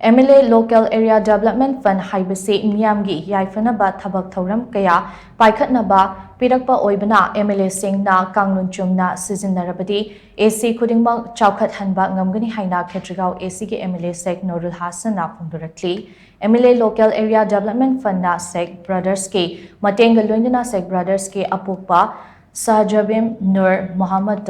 MLA Local Area Development Fund haibasi meeyamgi yaiphanaba thabak thouram kaya paikhatnaba pirakpa oibana MLA Seikh Kanglon Chumna Sijinnarabadi AC Khudingmak Chaokhathanba Ngamgani haina Kshetrigao AC ke MLA Seikh Noorul Hassan phongdorakli MLA Local Area Development Fund Seikh Brothers ke matenga loindana Seikh Brothers ke apukpa Sajabim Nur Muhammad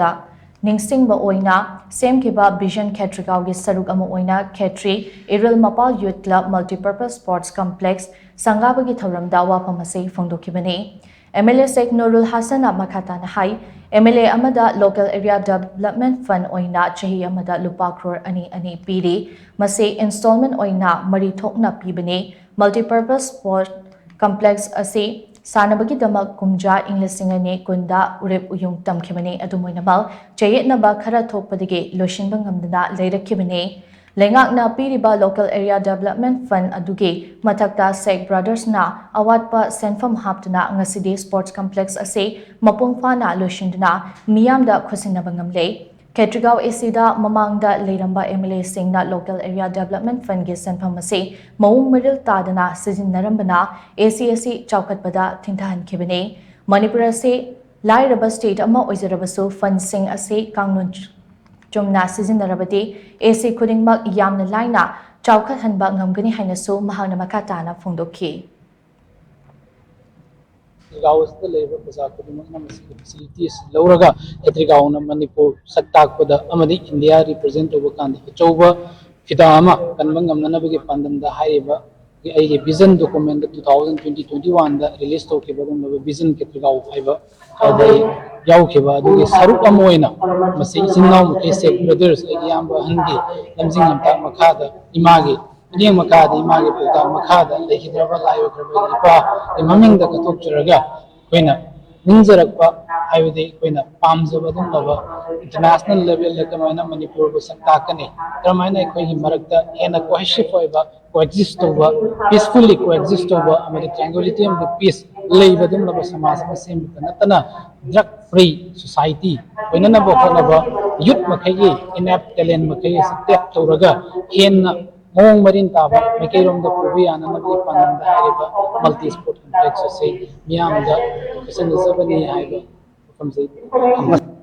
Ningsingba oina semkiba vision Kshetrigao gi saruk ama oina Khetri Iril Mapal Youth Club Multipurpose Sports Complex Sangabagi thouram dawa phamase phongdokibani MLA Seikh Noorul Hassan makhatana hai MLA amada Local Area Development Fund oina chahi amada lupa crore ani piri mase installment oina mari thokna pibani Multipurpose Sport Complex ase Sanabagi damak kumja Inglisingani kunda urep uyung tamkhimani adumoinamal chayetnaba khara thokpadagi loishinba ngamdana leirakibani lengakna piriba Local Area Development Fund adugi mathakta Seikh Brothers na awatpa senfam haptana ngasidi Sports Complex ase mapungfana loishindana miyamda khusinaba ngamle Kshetrigao AC da mamangda leiramba MLA Seikh Local Area Development Fund gi senfam ase maung maril tadana Sijinnarabadi AC Chaokhatpada thingthahankhibani Manipuri ase lairaba state ama oizarabasu fund sing ase Kanglon Chumna Sijinnarabadi AC Khudingmak yamna laina Chaokhathanba Ngamgani hainasu mahangna makatana phongdokhi Gaus the labor facilities Lauraga, Kshetrigao Manipur, Saktakpada, Amadi, India represent over Kandi, Chova, Fitama, Kanbangam Nanabagi Pandam, the Haiba, a vision document 2020-21, the release to Kibadam of a vision Kshetrigao fiber, Yaukiba, the Saruka Moina, Sijinnarabadi, Seikh Brothers, Yamba Handi, Lamzing Makada, Imagi. Ini makada imagi puta makada lehidraba layo kraba ipa imaming da katok charaga koina ninjarakpa haibadi koina pamjaba dum laba international level la kamaina Manipur bu saktakani kramaina koi marakta hena cohesive oiba coexist over peacefully coexist over amadi tranquility and the peace leiba dum laba samaj ma sem natana drug free society koina na bokana youth makhai inept talent makhai step toraga hena Mong Marin Taba, Makairom the Pubian and the Panam the Hariba, multi sport complex, say, Miam the Sabani Hiba from the